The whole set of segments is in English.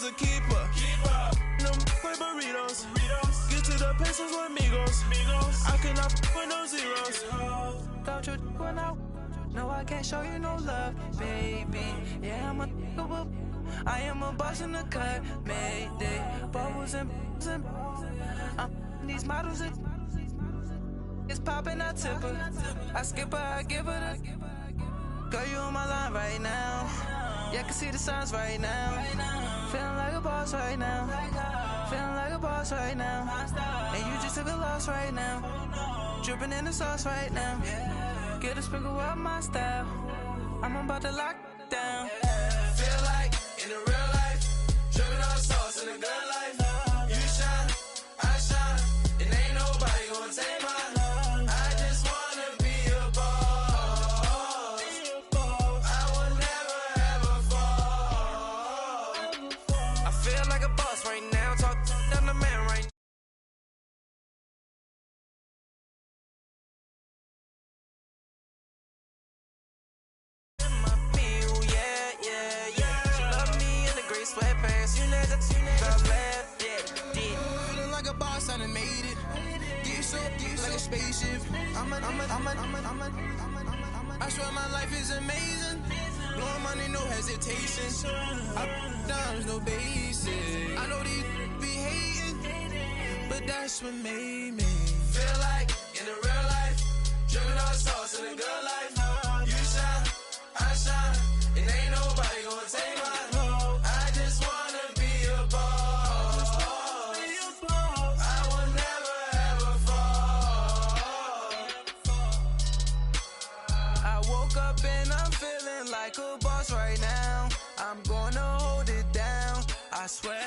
a keeper. Them play burritos. Get to the pesos with amigos. I cannot with no zeros. Don't you run out? No, I can't show you no love, baby. Yeah, I am a boss in the cut, Mayday. Bubbles and these models it's popping, I tip her. I skip her, I give her the. Girl, you on my line right now. Yeah, I can see the signs right now. Feeling like a boss right now. Feeling like a boss right now. And you just took a loss right now. Dripping in the sauce right now. Get a sprinkle up my style. I'm about to lock down. Feel like in the real life, dripping on sauce in the good life. You shine, I shine, and ain't nobody gonna take mine. I just wanna be a boss. I will never ever fall. I feel like a boss right now. Talk down the man right now. Feeling like a boss, I done made it. Get so like a spaceship. I swear my life is amazing. Blowing money, no hesitation. Up, downs, no basic. I know these be hating, but that's what made me feel like in the real life, dripping on sauce in the good life. You shine, I shine, and ain't nobody gonna take mine. I just wanna be a boss. I will never ever fall. I woke up and I'm feeling like a boss right now. I'm gonna hold it down, I swear.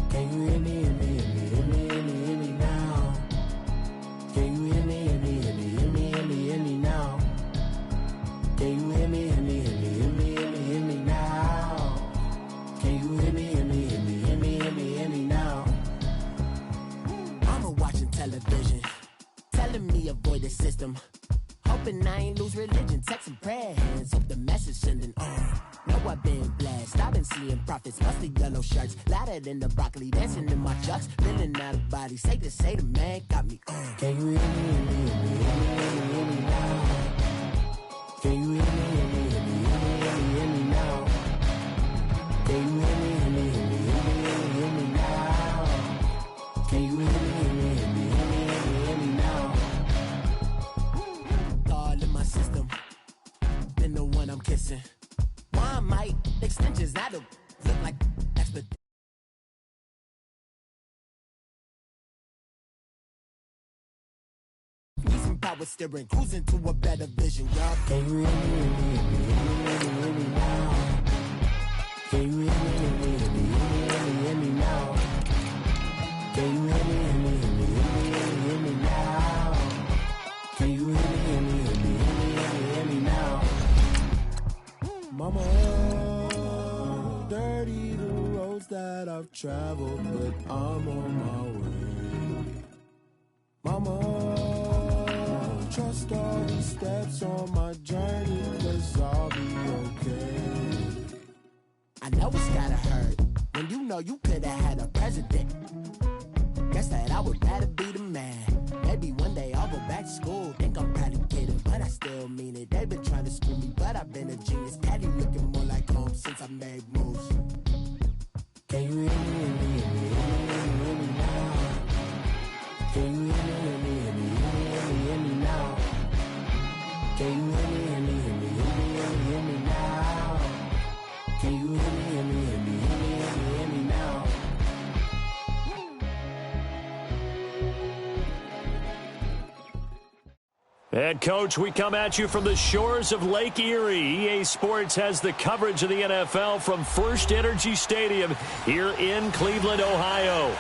Can you hear me, hear me, hear me, hear me, hear me, hear me now? Can you hear me, hear me, hear me, hear me, hear me, hear me now? Can you hear me, hear me, hear me, hear me, hear me, hear me now? Can you hear me, hear me, hear me, hear me, hear me, hear me now? Mama watching television, telling me avoid the system. Hoping I ain't lose religion, texting prayer hands, hope the message sending on. Know I've been blessed, I've been seeing prophets, mostly yellow shirts, louder than the broccoli, dancing in my chucks, feeling out of body, say the man got me on. Can you hear me, hear me, hear me, hear me, hear me, hear me now? Can you hear me, hear me, hear me, hear me, hear me, hear me now? Can you hear me, hear me, hear me, hear me, hear me, hear me now? Can you hear me, hear me, hear me, hear me, hear me, hear me now? All in my system, been the one I'm kissing. Why might extensions out of look like expert. Need some power steering, cruising to a better vision, y'all. Can you hear me, hear me, hear me, hear me, hear me now? Can you hear me, hear me, hear me, hear me, hear me now? Can you hear me, hear me, hear me, hear me, hear me now? Can you hear me, hear me, hear me, hear me, hear me now? Mama, dirty the roads that I've traveled, but I'm on my way. Mama, trust all the steps on my journey, 'cause I'll be okay. I know it's gotta hurt when you know you could've had a president. Guess that I would rather be the man. Maybe one day I'll go back to school. Think I'm proud of kidding, but I still mean it. They've been trying to screw me, but I've been a genius. Daddy looking more like home since I made moves. Can you hear me, hear me, hear me, hear me, hear me now? Can you hear me, hear me, hear me, hear me, hear me, hear me now? Can you hear me, hear me, hear me, hear me, hear me, hear me now? Can you hear me, hear me, hear me, hear me, hear me, hear me now? And, Coach, we come at you from the shores of Lake Erie. EA Sports has the coverage of the NFL from First Energy Stadium here in Cleveland, Ohio.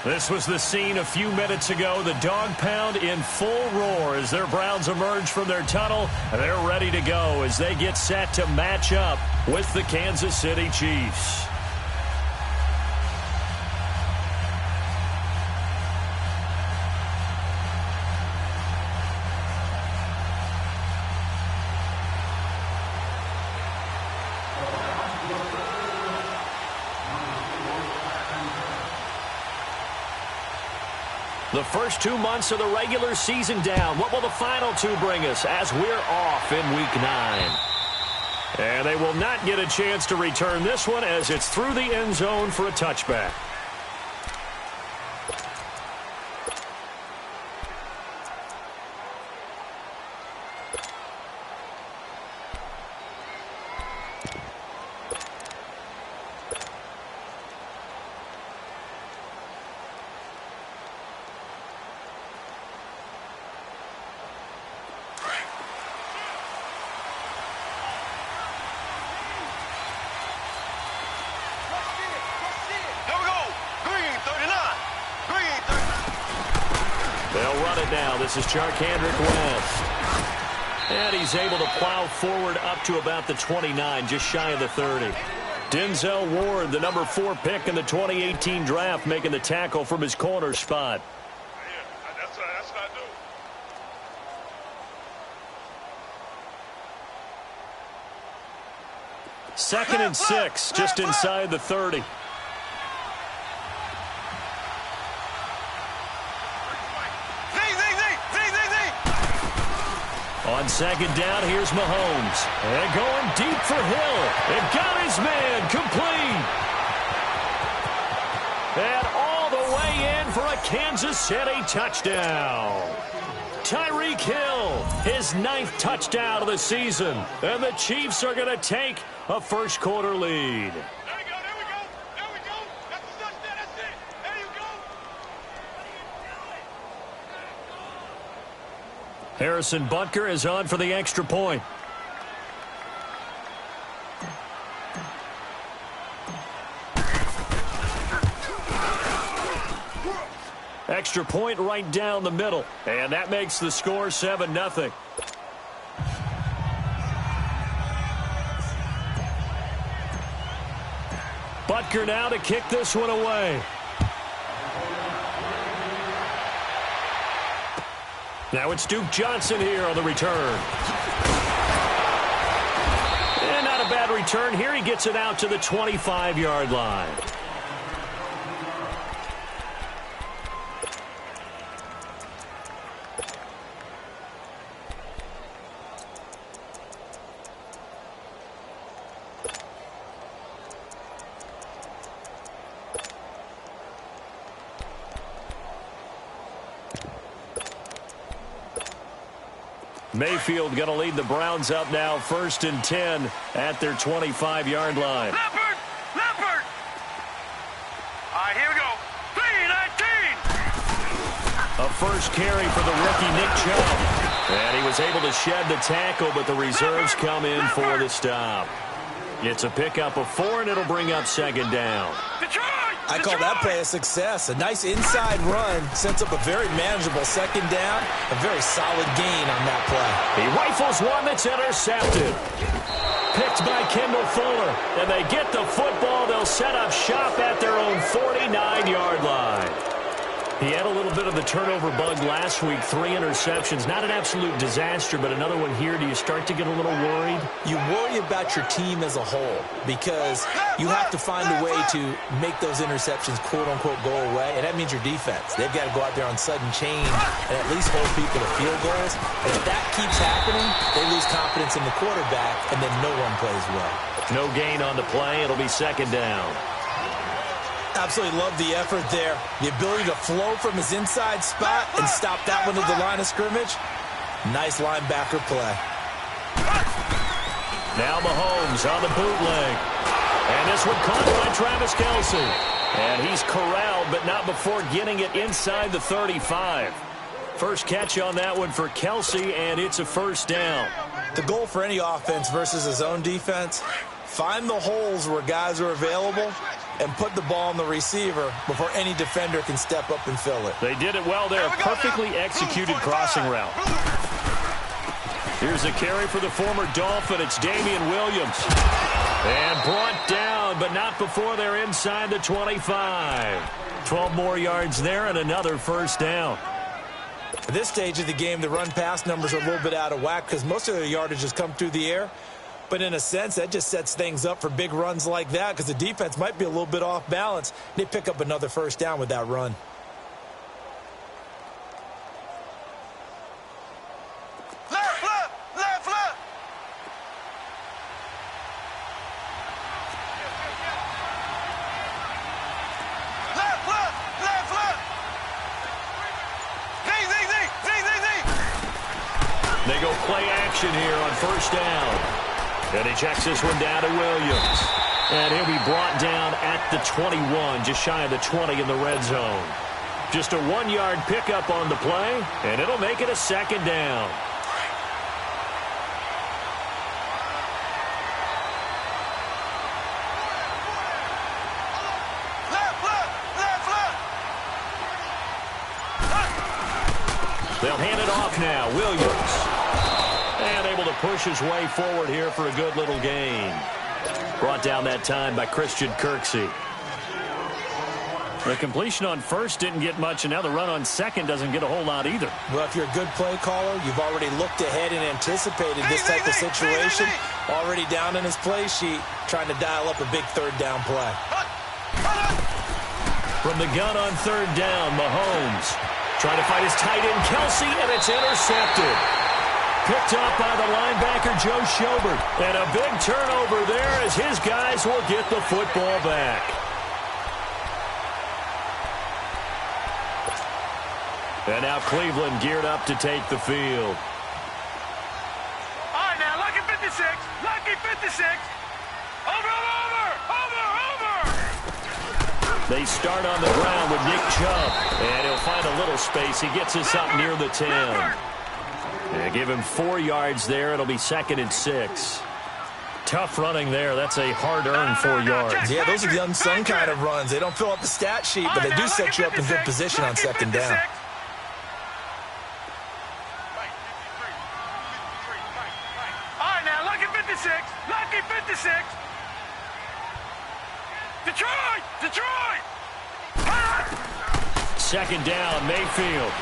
This was the scene a few minutes ago. The dog pound in full roar as their Browns emerge from their tunnel. They're ready to go as they get set to match up with the Kansas City Chiefs. The first 2 months of the regular season down. What will the final 2 bring us as we're off in Week 9? And they will not get a chance to return this one as it's through the end zone for a touchback. They'll run it now. This is Charkandrick West. And he's able to plow forward up to about the 29, just shy of the 30. Denzel Ward, the number 4 pick in the 2018 draft, making the tackle from his corner spot. Yeah, that's what I do. Second and 6, just inside the 30. On second down, here's Mahomes. And going deep for Hill. It got his man complete. And all the way in for a Kansas City touchdown. Tyreek Hill, his 9th touchdown of the season. And the Chiefs are going to take a first quarter lead. Harrison Butker is on for the extra point. Extra point right down the middle. And that makes the score 7-0. Butker now to kick this one away. Now it's Duke Johnson here on the return. And not a bad return here. He gets it out to the 25-yard line. Mayfield going to lead the Browns up now, 1st and 10 at their 25-yard line. Leopard! Leopard! All right, here we go. 3-19! A first carry for the rookie Nick Chubb. And he was able to shed the tackle, but the reserves come in for the stop. It's a pickup of 4, and it'll bring up second down. Detroit! I call that play a success. A nice inside run sets up a very manageable second down. A very solid gain on that play. He rifles one that's intercepted. Picked by Kendall Fuller. And they get the football. They'll set up shop at their own 49-yard line. He had a little bit of the turnover bug last week. 3 interceptions. Not an absolute disaster, but another one here. Do you start to get a little worried? You worry about your team as a whole because you have to find a way to make those interceptions, quote-unquote, go away, and that means your defense. They've got to go out there on sudden change and at least hold people to field goals. And if that keeps happening, they lose confidence in the quarterback, and then no one plays well. No gain on the play. It'll be second down. Absolutely love the effort there. The ability to flow from his inside spot and stop that one at the line of scrimmage. Nice linebacker play. Now Mahomes on the bootleg. And this one caught by Travis Kelce. And he's corralled, but not before getting it inside the 35. First catch on that one for Kelce, and it's a first down. The goal for any offense versus his own defense, find the holes where guys are available and put the ball on the receiver before any defender can step up and fill it. They did it well there. Perfectly executed crossing route. Here's a carry for the former Dolphin. It's Damian Williams. And brought down, but not before they're inside the 25. 12 more yards there and another first down. At this stage of the game, the run-pass numbers are a little bit out of whack because most of their yardage has come through the air. But in a sense, that just sets things up for big runs like that because the defense might be a little bit off balance. They pick up another first down with that run. Left, left, left, left. Left, left, left, left. They go play action here on first down. And he checks this one down to Williams. And he'll be brought down at the 21, just shy of the 20 in the red zone. Just a 1-yard pickup on the play, and it'll make it a second down. They'll hand it off now. Williams. And able to push his way forward here for a good little gain. Brought down that time by Christian Kirksey. The completion on first didn't get much, and now the run on second doesn't get a whole lot either. Well, if you're a good play caller, you've already looked ahead and anticipated this type of situation. Already down in his play sheet, trying to dial up a big third down play. From the gun on third down, Mahomes trying to fight his tight end, Kelsey, and it's intercepted. Picked up by the linebacker, Joe Schobert. And a big turnover there as his guys will get the football back. And now Cleveland geared up to take the field. All right, now, lucky 56. Lucky 56. Over. They start on the ground with Nick Chubb. And he'll find a little space. He gets us up near the 10. And give him 4 yards there. It'll be 2nd and 6. Tough running there. That's a hard-earned 4 yards. Yeah, those are the unsung kind of runs. They don't fill up the stat sheet, but they do set you up in good position on 2nd down. All right, now, lucky 56. Lucky 56. Detroit! 2nd down, Mayfield.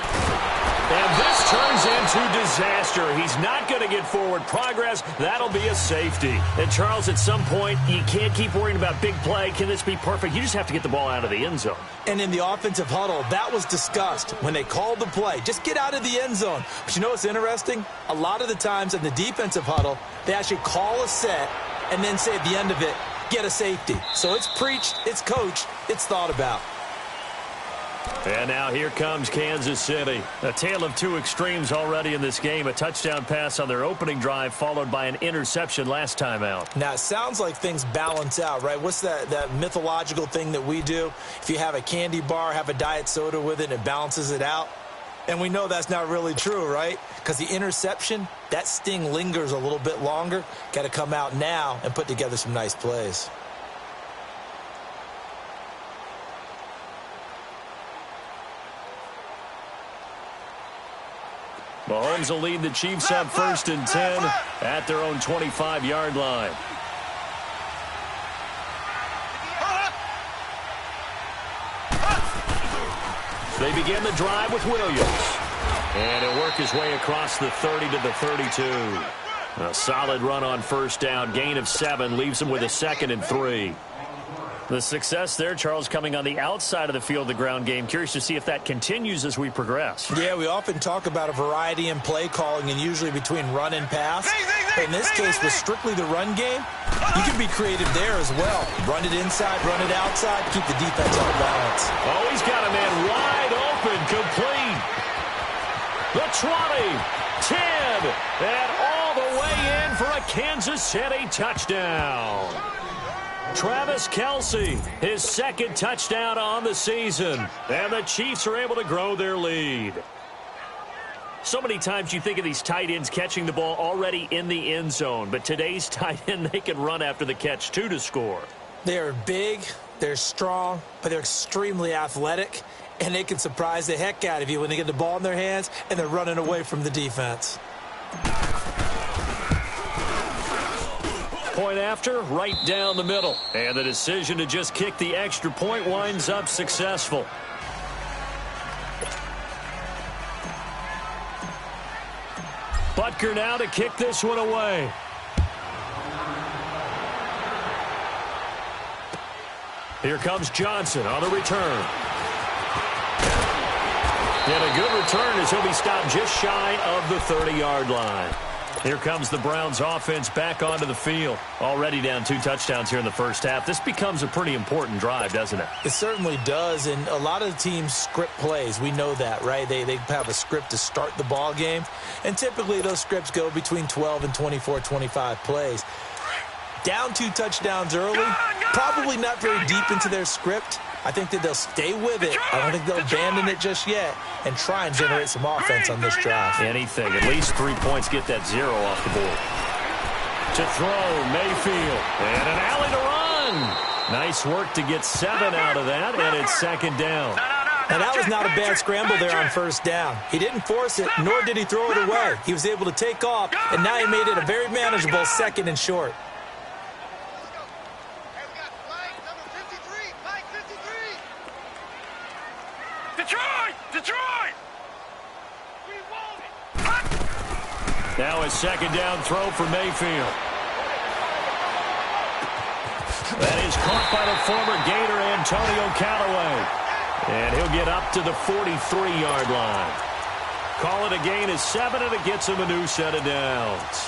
And this turns into disaster. He's not going to get forward progress. That'll be a safety. And, Charles, at some point, you can't keep worrying about big play. Can this be perfect? You just have to get the ball out of the end zone. And in the offensive huddle, that was discussed when they called the play. Just get out of the end zone. But you know what's interesting? A lot of the times in the defensive huddle, they actually call a set and then say at the end of it, get a safety. So it's preached, it's coached, it's thought about. And now here comes Kansas City. A tale of two extremes already in this game. A touchdown pass on their opening drive followed by an interception last time out. Now, it sounds like things balance out, right? What's that mythological thing that we do? If you have a candy bar, have a diet soda with it, and it balances it out. And we know that's not really true, right? Because the interception, that sting lingers a little bit longer. Got to come out now and put together some nice plays. Mahomes will lead the Chiefs up 1st and 10 at their own 25-yard line. They begin the drive with Williams. And he'll work his way across the 30 to the 32. A solid run on first down. Gain of 7 leaves him with a 2nd and 3. The success there, Charles, coming on the outside of the field, the ground game. Curious to see if that continues as we progress. Yeah, we often talk about a variety in play calling and usually between run and pass. In this case, with strictly the run game, you can be creative there as well. Run it inside, run it outside, keep the defense on balance. Oh, he's got a man wide open, complete. The 20, 10, and all the way in for a Kansas City touchdown. Travis Kelce, his 2nd touchdown on the season. And the Chiefs are able to grow their lead. So many times you think of these tight ends catching the ball already in the end zone. But today's tight end, they can run after the catch, too, to score. They are big, They're strong, but they're extremely athletic, and they can surprise the heck out of you when they get the ball in their hands and they're running away from the defense. Point after, right down the middle. And the decision to just kick the extra point winds up successful. Butker now to kick this one away. Here comes Johnson on the return. And a good return as he'll be stopped just shy of the 30-yard line. Here comes the Browns offense back onto the field. Already down 2 touchdowns here in the first half. This becomes a pretty important drive, doesn't it? It certainly does, and a lot of the teams script plays. We know that, right? They have a script to start the ball game, and typically those scripts go between 12 and 24, 25 plays. Down 2 touchdowns early, probably not very deep into their script. I think that they'll stay with it. I don't think they'll abandon it just yet and try and generate some offense on this drive. Anything. At least 3 points get that 0 off the board. To throw, Mayfield. And an alley to run. Nice work to get 7 out of that, and it's second down. Now, that was not a bad scramble there on first down. He didn't force it, nor did he throw it away. He was able to take off, and now he made it a very manageable 2nd and short. Now a second down throw for Mayfield. That is caught by the former Gator Antonio Callaway. And he'll get up to the 43-yard line. Call it a gain of 7, and it gets him a new set of downs.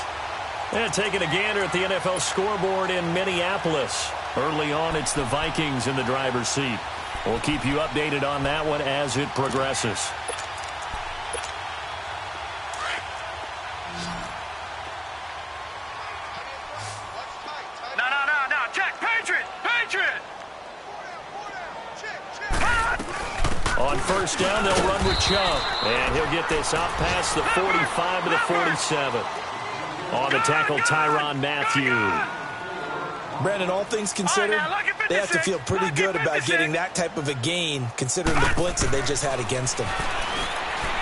And taking a gander at the NFL scoreboard in Minneapolis. Early on, it's the Vikings in the driver's seat. We'll keep you updated on that one as it progresses. On first down, they'll run with Chubb. And he'll get this out past the 45 to the 47. On the tackle, Tyrann Mathieu. Brandon, all things considered, they have to feel pretty good about getting that type of a gain, considering the blitz that they just had against them.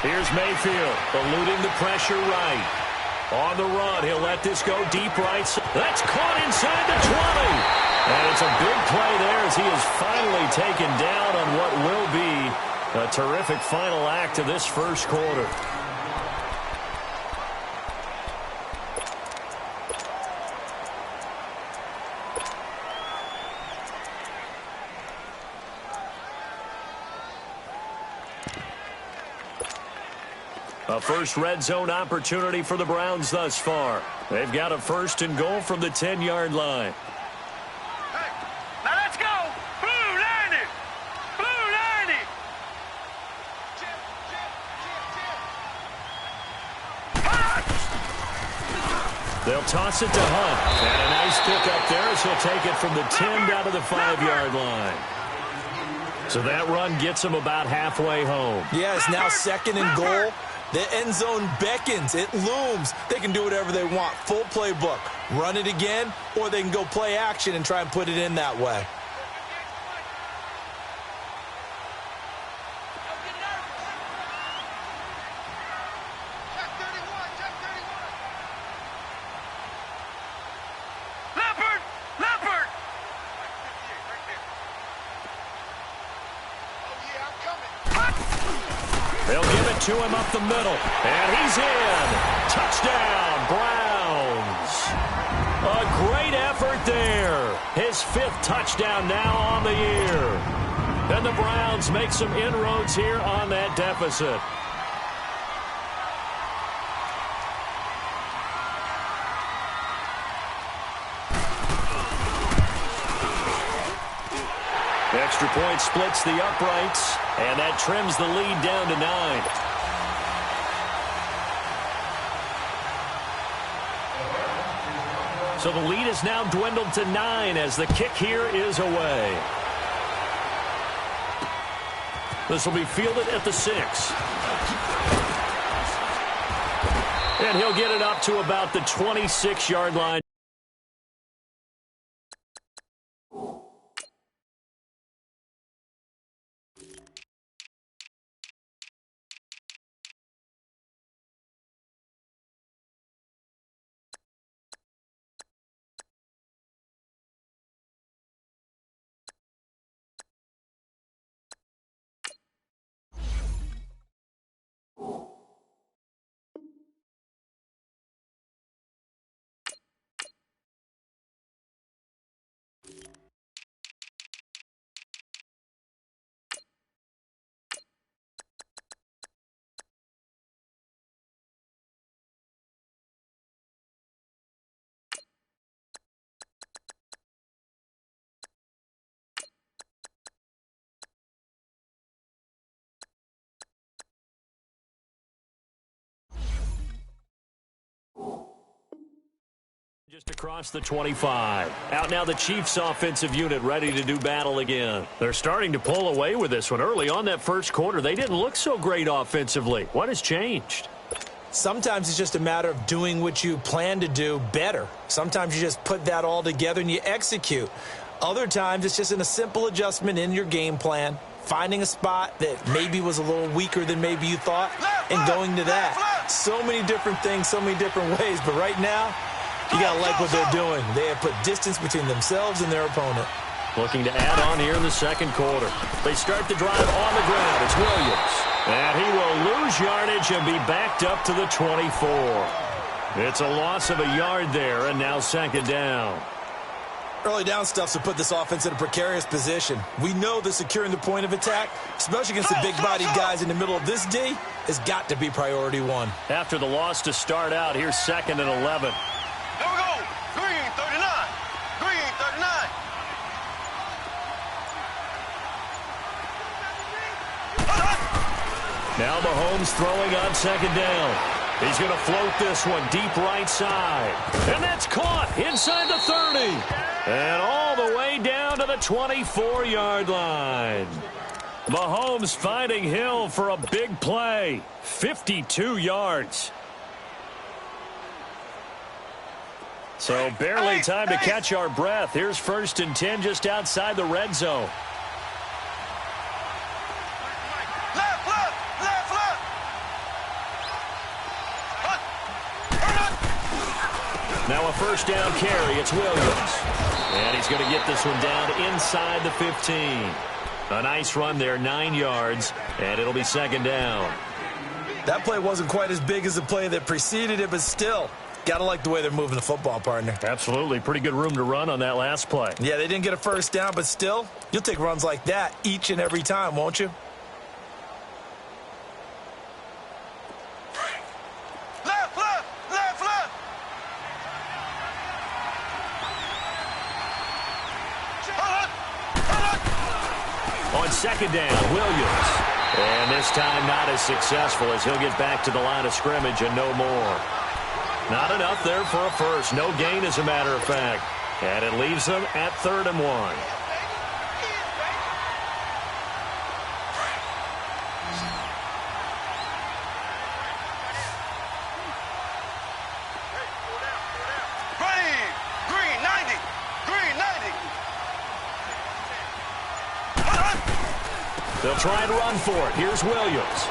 Here's Mayfield, eluding the pressure right. On the run, he'll let this go deep right. That's caught inside the 20. And it's a big play there as he is finally taken down on what will be a terrific final act of this first quarter. A first red zone opportunity for the Browns thus far. They've got a 1st and goal from the 10-yard line. Now let's go! Blue 90! Blue 90! They'll toss it to Hunt. And a nice pickup there as he'll take it from the 10 down to the 5-yard line. So that run gets him about halfway home. Yeah, it's now 2nd and goal. The end zone beckons. It looms. They can do whatever they want. Full playbook. Run it again, or they can go play action and try and put it in that way. They'll give it to him up the middle. And he's in. Touchdown, Browns. A great effort there. His 5th touchdown now on the year. And the Browns make some inroads here on that deficit. Extra point splits the uprights, and that trims the lead down to 9. So the lead is now dwindled to 9 as the kick here is away. This will be fielded at the 6. And he'll get it up to about the 26-yard line. Just across the 25. Out now the Chiefs offensive unit ready to do battle again. They're starting to pull away with this one. Early on that first quarter, they didn't look so great offensively. What has changed? Sometimes it's just a matter of doing what you plan to do better. Sometimes you just put that all together and you execute. Other times it's just a simple adjustment in your game plan, finding a spot that maybe was a little weaker than maybe you thought, and going to that. So many different things, so many different ways, but right now, you got to like what they're doing. They have put distance between themselves and their opponent. Looking to add on here in the second quarter. They start the drive on the ground. It's Williams. And he will lose yardage and be backed up to the 24. It's a loss of a yard there, and now second down. Early down stuffs will put this offense in a precarious position. We know that securing the point of attack, especially against the big-bodied guys in the middle of this D, has got to be priority one. After the loss to start out, here's 2nd and 11. Here we go. Green 39. Green 39. Now Mahomes throwing on second down. He's going to float this one deep right side. And that's caught inside the 30. And all the way down to the 24-yard line. Mahomes finding Hill for a big play. 52 yards. So barely time to catch our breath. Here's 1st and 10 just outside the red zone. Now a first down carry. It's Williams. And he's going to get this one down inside the 15. A nice run there, 9 yards, and it'll be second down. That play wasn't quite as big as the play that preceded it, but still, got to like the way they're moving the football, partner. Absolutely. Pretty good room to run on that last play. Yeah, they didn't get a first down, but still, you'll take runs like that each and every time, won't you? On second down, Williams. And this time not as successful as he'll get back to the line of scrimmage and no more. Not enough there for a first. No gain, as a matter of fact. And it leaves them at 3rd and 1. They'll try and run for it. Here's Williams.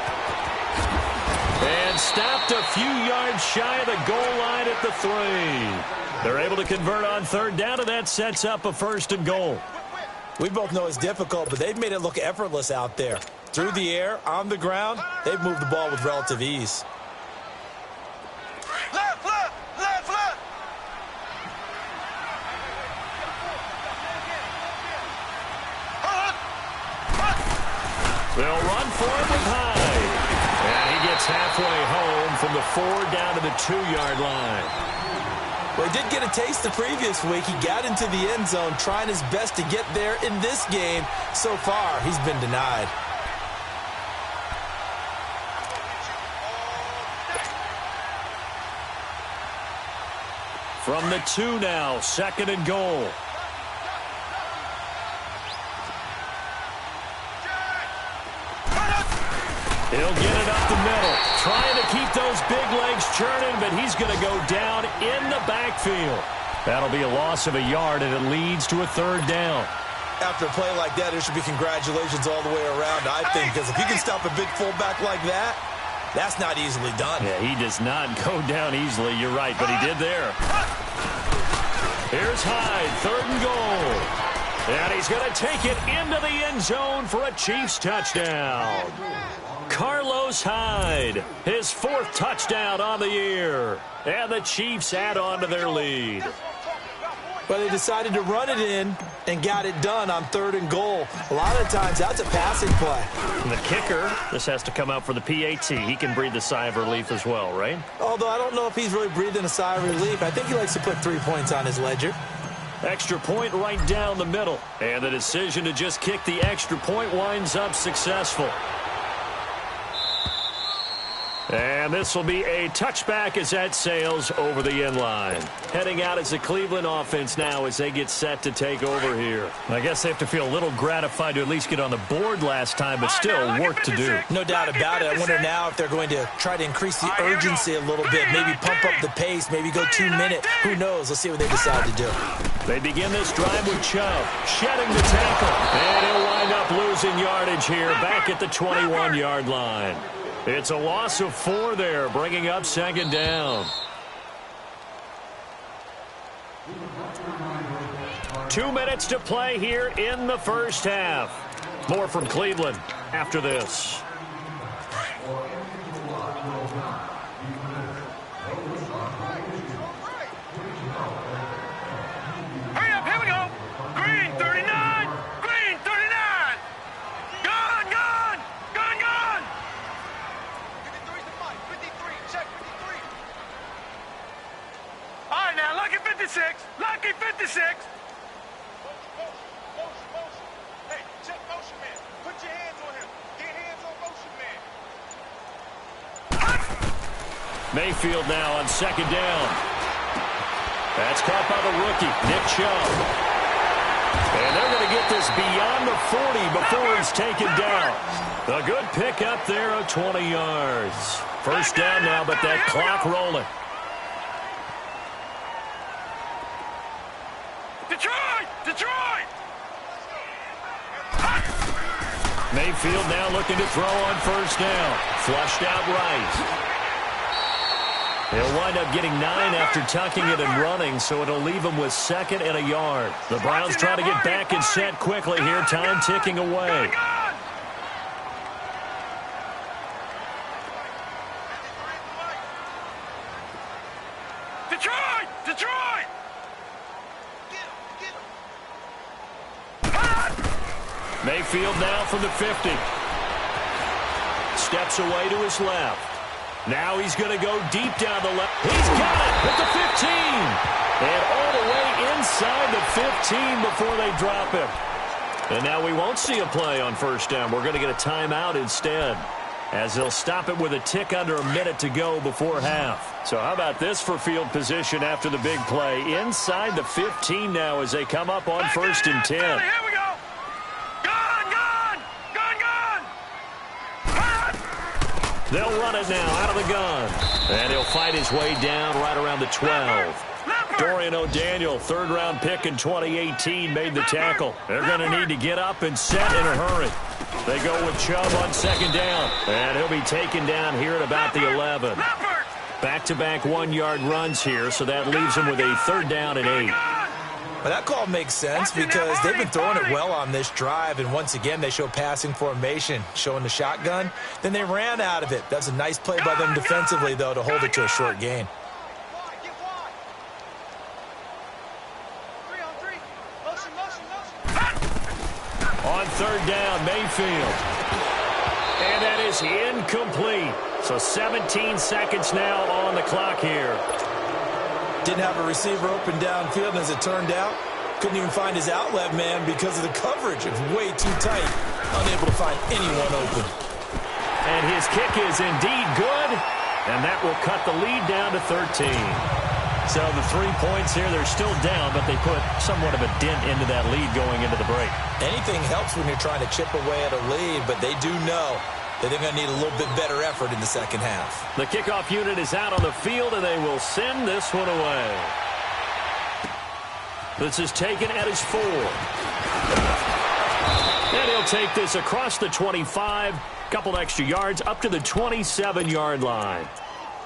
And stopped a few yards shy of the goal line at the 3. They're able to convert on 3rd down, and that sets up a 1st and goal. We both know it's difficult, but they've made it look effortless out there. Through the air, on the ground, they've moved the ball with relative ease. They'll run for it with Hyde. And he gets halfway home from the 4 down to the 2-yard line. Well, he did get a taste the previous week. He got into the end zone trying his best to get there in this game. So far, he's been denied. From the 2 now, 2nd and goal. He'll get it up the middle, trying to keep those big legs churning, but he's going to go down in the backfield. That'll be a loss of a yard, and it leads to a 3rd down. After a play like that, there should be congratulations all the way around, I think, because if you can stop a big fullback like that, that's not easily done. Yeah, he does not go down easily, you're right, but he did there. Here's Hyde, 3rd and goal. And he's going to take it into the end zone for a Chiefs touchdown. Carlos Hyde, his 4th touchdown on the year. And the Chiefs add on to their lead. But they decided to run it in and got it done on 3rd and goal. A lot of times, that's a passing play. And the kicker, this has to come out for the PAT. He can breathe a sigh of relief as well, right? Although I don't know if he's really breathing a sigh of relief. I think he likes to put 3 points on his ledger. Extra point right down the middle. And the decision to just kick the extra point winds up successful. And this will be a touchback as that sails over the end line. Heading out as the Cleveland offense now as they get set to take over here. I guess they have to feel a little gratified to at least get on the board last time, but still work to do. No doubt about it. I wonder now if they're going to try to increase the urgency a little bit, maybe pump up the pace, maybe go 2 minute. Who knows? Let's see what they decide to do. They begin this drive with Chubb, shedding the tackle. And he'll wind up losing yardage here back at the 21-yard line. It's a loss of 4 there, bringing up second down. 2 minutes to play here in the first half. More from Cleveland after this. Hurry up, here we go. Green, 39. Green, 39. Gone, gone. Gone, gone. 53's the mic. 53, check 53. All right, now, lucky 56. Lucky 56. Motion. Hey, check motion man. Put your hands on him. Get hands on motion man. Mayfield now on second down. That's caught by the rookie, Nick Chubb. And they're going to get this beyond the 40 before he's taken down. A good pick up there of 20 yards. First down now, but that clock rolling. Detroit! Mayfield now looking to throw on first down. Flushed out right. He'll wind up getting 9 after tucking it and running, so it'll leave him with 2nd and a yard. The Browns trying to get back and set quickly here. Time ticking away. Detroit! Mayfield now from the 50. Steps away to his left. Now he's going to go deep down the left. He's got it at the 15. And all the way inside the 15 before they drop him. And now we won't see a play on first down. We're going to get a timeout instead, as they'll stop it with a tick under a minute to go before half. So how about this for field position after the big play? Inside the 15 now as they come up on first and 10. Here we go. They'll run it now out of the gun. And he'll fight his way down right around the 12. Dorian O'Daniel, 3rd-round pick in 2018, made the tackle. They're going to need to get up and set in a hurry. They go with Chubb on second down. And he'll be taken down here at about the 11. Back-to-back 1-yard runs here, so that leaves him with a 3rd down and 8. Well, that call makes sense because they've been throwing it well on this drive, and once again they show passing formation, showing the shotgun. Then they ran out of it. That's a nice play by them defensively, though, to hold it to a short gain. On 3rd down, Mayfield. And that is incomplete. So 17 seconds now on the clock here. Didn't have a receiver open downfield, and as it turned out, couldn't even find his outlet man because of the coverage. It was way too tight, unable to find anyone open. And his kick is indeed good, and that will cut the lead down to 13. So the 3 points here, they're still down, but they put somewhat of a dent into that lead going into the break. Anything helps when you're trying to chip away at a lead, but they do know that they're going to need a little bit better effort in the second half. The kickoff unit is out on the field, and they will send this one away. This is taken at his 4. And he'll take this across the 25, couple extra yards, up to the 27-yard line.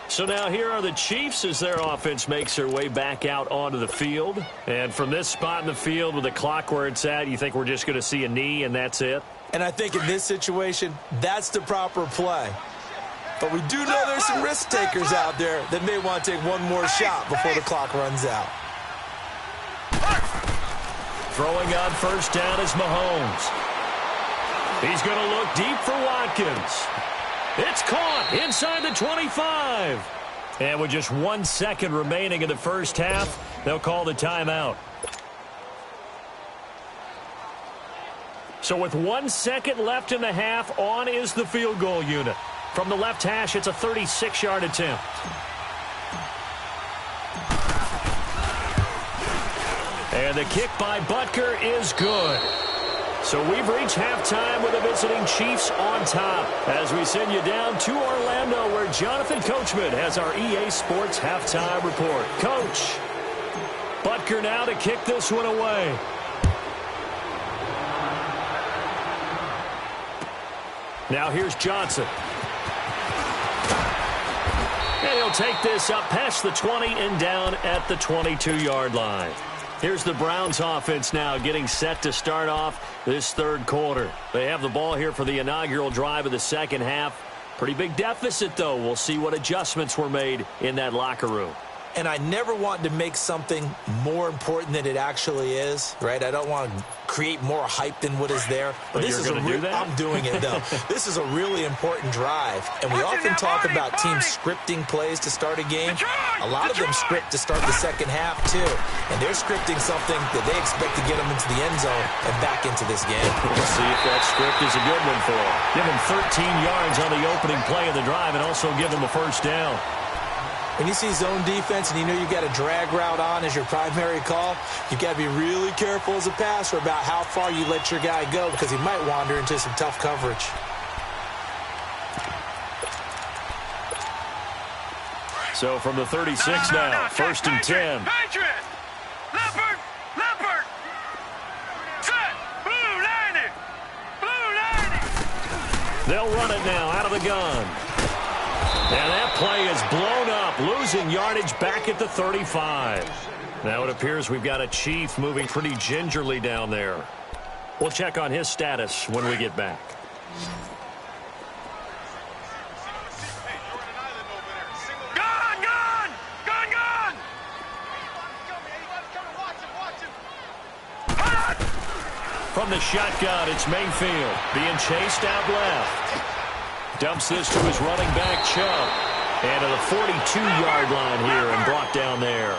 So now here are the Chiefs as their offense makes their way back out onto the field. And from this spot in the field with the clock where it's at, you think we're just going to see a knee and that's it? And I think in this situation, that's the proper play. But we do know there's some risk takers out there that may want to take one more shot before the clock runs out. Throwing on first down is Mahomes. He's going to look deep for Watkins. It's caught inside the 25. And with just 1 second remaining in the first half, they'll call the timeout. So with 1 second left in the half, on is the field goal unit. From the left hash, it's a 36-yard attempt. And the kick by Butker is good. So we've reached halftime with the visiting Chiefs on top as we send you down to Orlando where Jonathan Coachman has our EA Sports halftime report. Coach, Butker now to kick this one away. Now here's Johnson. And he'll take this up past the 20 and down at the 22-yard line. Here's the Browns offense now getting set to start off this third quarter. They have the ball here for the inaugural drive of the second half. Pretty big deficit, though. We'll see what adjustments were made in that locker room. And I never want to make something more important than it actually is, right? I don't want to create more hype than what is there. But this is I'm doing it, though. This is a really important drive. And we often talk about teams scripting plays to start a game. A lot of them script to start the second half, too. And they're scripting something that they expect to get them into the end zone and back into this game. We'll see if that script is a good one for them. Give them 13 yards on the opening play of the drive and also give them a first down. When you see zone defense and you know you've got a drag route on as your primary call, you've got to be really careful as a passer about how far you let your guy go because he might wander into some tough coverage. So from the 36 now, first and 10. Patriot! Leopard! Leopard! Set! Blue 90! Blue 90! They'll run it now out of the gun. And that play is blown up, losing yardage back at the 35. Now it appears we've got a Chief moving pretty gingerly down there. We'll check on his status when we get back. Gun! Gun! Gun! Gun! From the shotgun, it's Mayfield being chased out left. Dumps this to his running back, Chubb. And to the 42-yard line here and brought down there.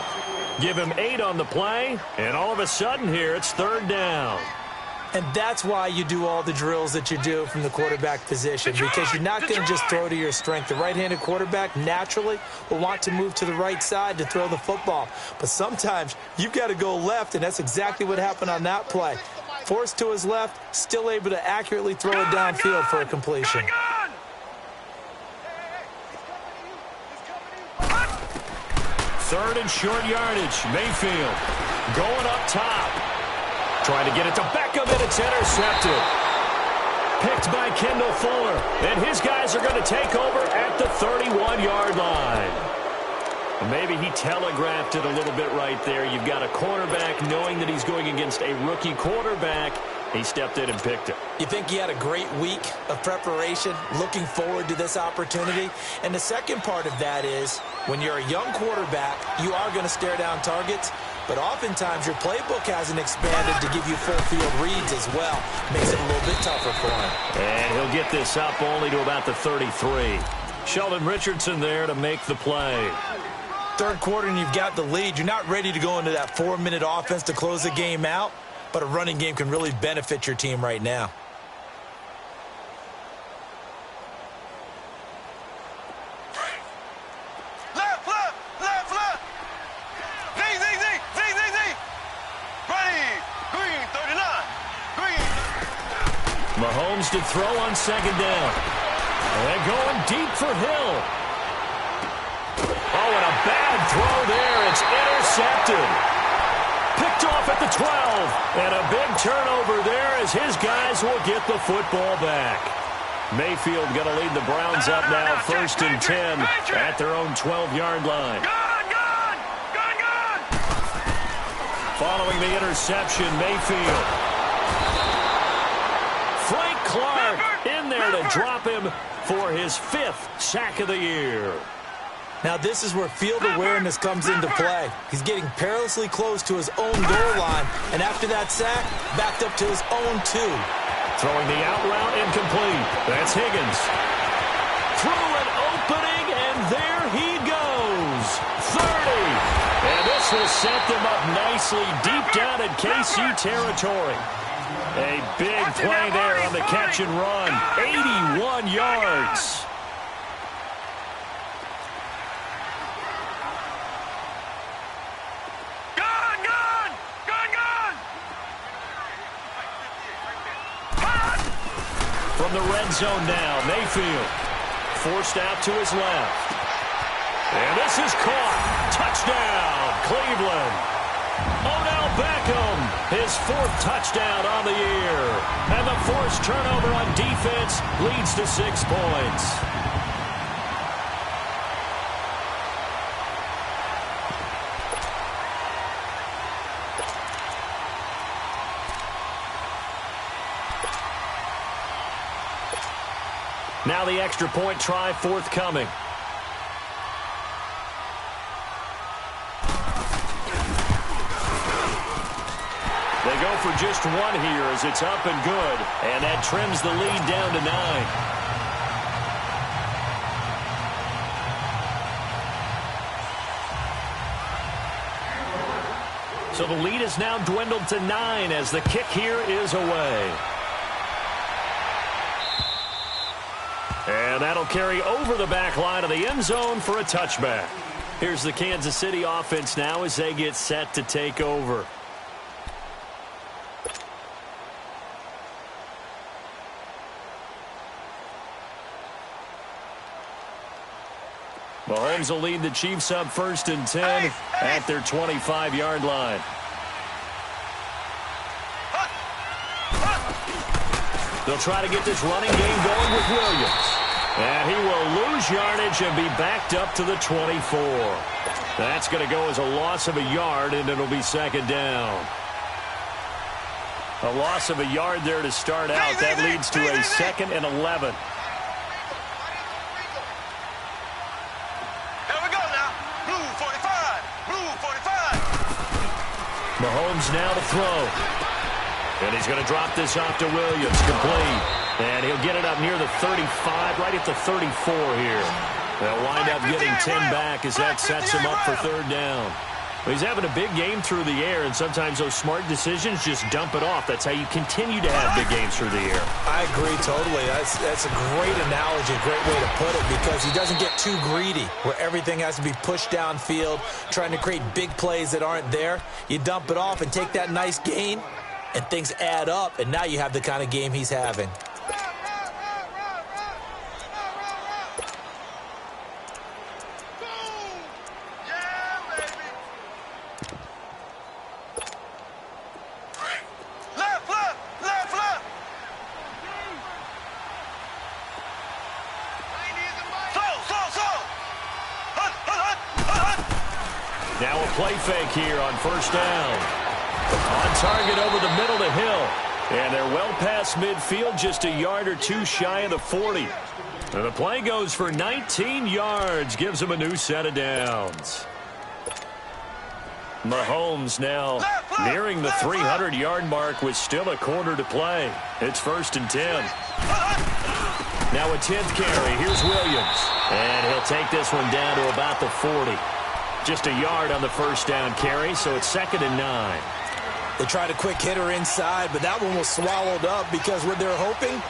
Give him 8 on the play, and all of a sudden here, it's third down. And that's why you do all the drills that you do from the quarterback position, because you're not going to just throw to your strength. The right-handed quarterback naturally will want to move to the right side to throw the football. But sometimes you've got to go left, and that's exactly what happened on that play. Forced to his left, still able to accurately throw it downfield for a completion. Third and short yardage. Mayfield going up top. Trying to get it to Beckham, and it's intercepted. Picked by Kendall Fuller. And his guys are going to take over at the 31-yard line. Maybe he telegraphed it a little bit right there. You've got a cornerback knowing that he's going against a rookie quarterback. He stepped in and picked it. You think he had a great week of preparation, looking forward to this opportunity? And the second part of that is, when you're a young quarterback, you are going to stare down targets, but oftentimes your playbook hasn't expanded to give you full field reads as well. Makes it a little bit tougher for him. And he'll get this up only to about the 33. Sheldon Richardson there to make the play. Third quarter and you've got the lead. You're not ready to go into that 4-minute offense to close the game out. But a running game can really benefit your team right now. Left, left, left, left. Z, Z, Z, Z, Z, Z. Ready. Green, 39. Green. Mahomes to throw on second down. And going deep for Hill. Oh, and a bad throw there. It's intercepted. Picked off at the 12, and a big turnover there as his guys will get the football back. Mayfield going to lead the Browns up now, first and 10 at their own 12-yard line. Following the interception, Mayfield. Frank Clark in there to drop him for his 5th sack of the year. Now this is where field awareness comes into play. He's getting perilously close to his own goal line, and after that sack, backed up to his own 2. Throwing the out route incomplete. That's Higgins. Through an opening, and there he goes. 30. And this will set them up nicely deep down in KC territory. A big play there on the catch and run. 81 yards. From the red zone now, Mayfield forced out to his left. And this is caught. Touchdown, Cleveland. Odell Beckham, his 4th touchdown on the year. And the forced turnover on defense leads to 6 points. Now the extra point try forthcoming. They go for just 1 here as it's up and good. And that trims the lead down to 9. So the lead is now dwindled to 9 as the kick here is away. And that'll carry over the back line of the end zone for a touchback. Here's the Kansas City offense now as they get set to take over. Mahomes will lead the Chiefs up 1st and 10 at their 25-yard line. They'll try to get this running game going with Williams. And he will lose yardage and be backed up to the 24. That's going to go as a loss of a yard, and it'll be 2nd down. A loss of a yard there to start out. That leads to a 2nd and 11. Here we go now. Blue 45. Blue 45. Mahomes now to throw. And he's going to drop this off to Williams. Complete. And he'll get it up near the 35, right at the 34 here. They'll wind up getting 10 back as that sets him up for 3rd down. Well, he's having a big game through the air, and sometimes those smart decisions just dump it off. That's how you continue to have big games through the air. I agree totally. That's a great analogy, a great way to put it, because he doesn't get too greedy where everything has to be pushed downfield, trying to create big plays that aren't there. You dump it off and take that nice gain, and things add up, and now you have the kind of game he's having. Now a play fake here on 1st down. On target over the middle to Hill. And they're well past midfield, just a yard or 2 shy of the 40. And the play goes for 19 yards, gives them a new set of downs. Mahomes now nearing the 300-yard mark with still a quarter to play. It's 1st and 10. Now a 10th carry. Here's Williams. And he'll take this one down to about the 40. Just a yard on the 1st down carry, so it's 2nd and 9. They tried a quick hitter inside, but that one was swallowed up because what they're hoping,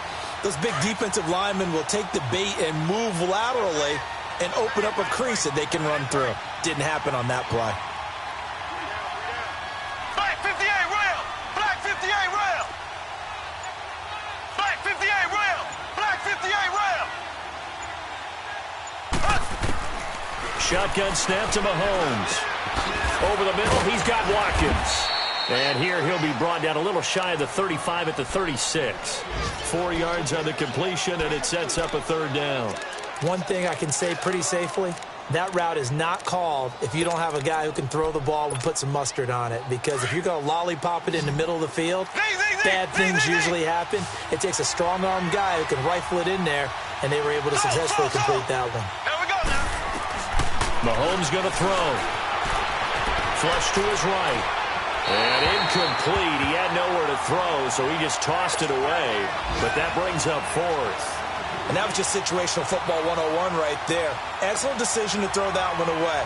those big defensive linemen will take the bait and move laterally and open up a crease that they can run through. Didn't happen on that play. Black 58 rail. Black 58 rail. Black 58 rail. Black 58 rail. Shotgun snap to Mahomes. Over the middle, he's got Watkins. And here he'll be brought down a little shy of the 35 at the 36. 4 yards on the completion, and it sets up a 3rd down. One thing I can say pretty safely, that route is not called if you don't have a guy who can throw the ball and put some mustard on it. Because if you're going to lollipop it in the middle of the field, bad things usually happen. It takes a strong-arm guy who can rifle it in there, and they were able to successfully complete that one. Here we go now. Mahomes going to throw. Flush to his right. And incomplete. He had nowhere to throw, so he just tossed it away. But that brings up 4th. And that was just situational football 101 right there. Excellent decision to throw that one away.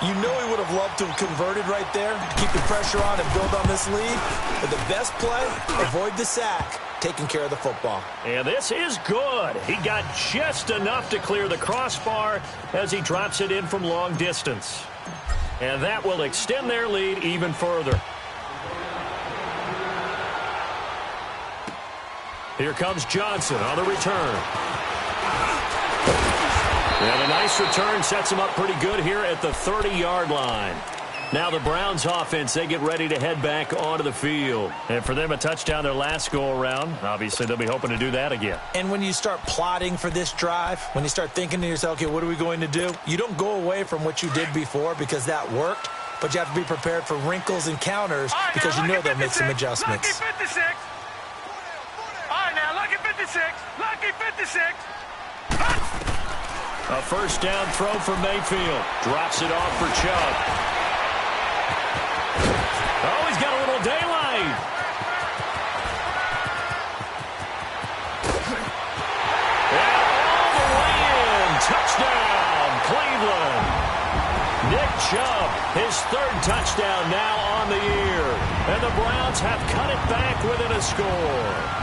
You know he would have loved to have converted right there to keep the pressure on and build on this lead. But the best play, avoid the sack, taking care of the football. And this is good. He got just enough to clear the crossbar as he drops it in from long distance. And that will extend their lead even further. Here comes Johnson on the return. And a nice return sets him up pretty good here at the 30-yard line. Now the Browns offense, they get ready to head back onto the field. And for them, a touchdown their last go-around. Obviously, they'll be hoping to do that again. And when you start plotting for this drive, when you start thinking to yourself, okay, what are we going to do? You don't go away from what you did before because that worked, but you have to be prepared for wrinkles and counters because you know they'll make some adjustments. Lucky 56. All right, now, lucky 56. Lucky 56. A first down throw for Mayfield. Drops it off for Chubb. Oh, he's got a little daylight. And all the way in. Touchdown, Cleveland. Nick Chubb, his third touchdown now on the year. And the Browns have cut it back within a score.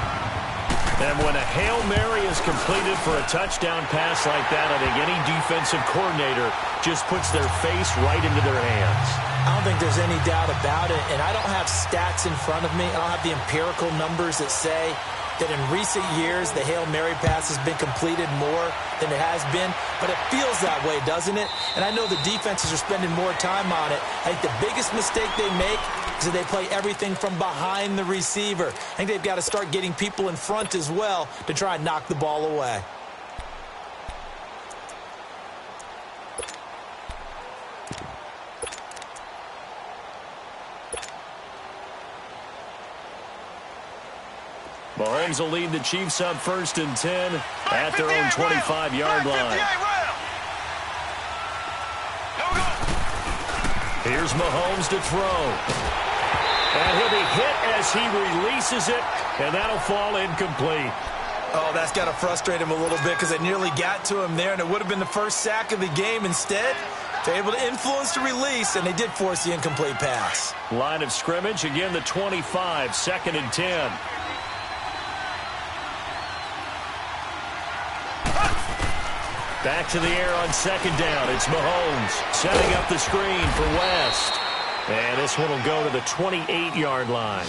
And when a Hail Mary is completed for a touchdown pass like that, I think any defensive coordinator just puts their face right into their hands. I don't think there's any doubt about it, and I don't have stats in front of me. I don't have the empirical numbers that say that in recent years the Hail Mary pass has been completed more than it has been, but it feels that way, doesn't it? And I know the defenses are spending more time on it. I think the biggest mistake they make is that they play everything from behind the receiver. I think they've got to start getting people in front as well to try and knock the ball away. Mahomes will lead the Chiefs up 1st and 10 at their own 25-yard line. Here's Mahomes to throw. And he'll be hit as he releases it, and that'll fall incomplete. Oh, that's got to frustrate him a little bit because it nearly got to him there, and it would have been the first sack of the game. Instead, they're able to influence the release, and they did force the incomplete pass. Line of scrimmage, again the 25, 2nd and 10. Back to the air on 2nd down. It's Mahomes setting up the screen for West. And this one will go to the 28-yard line.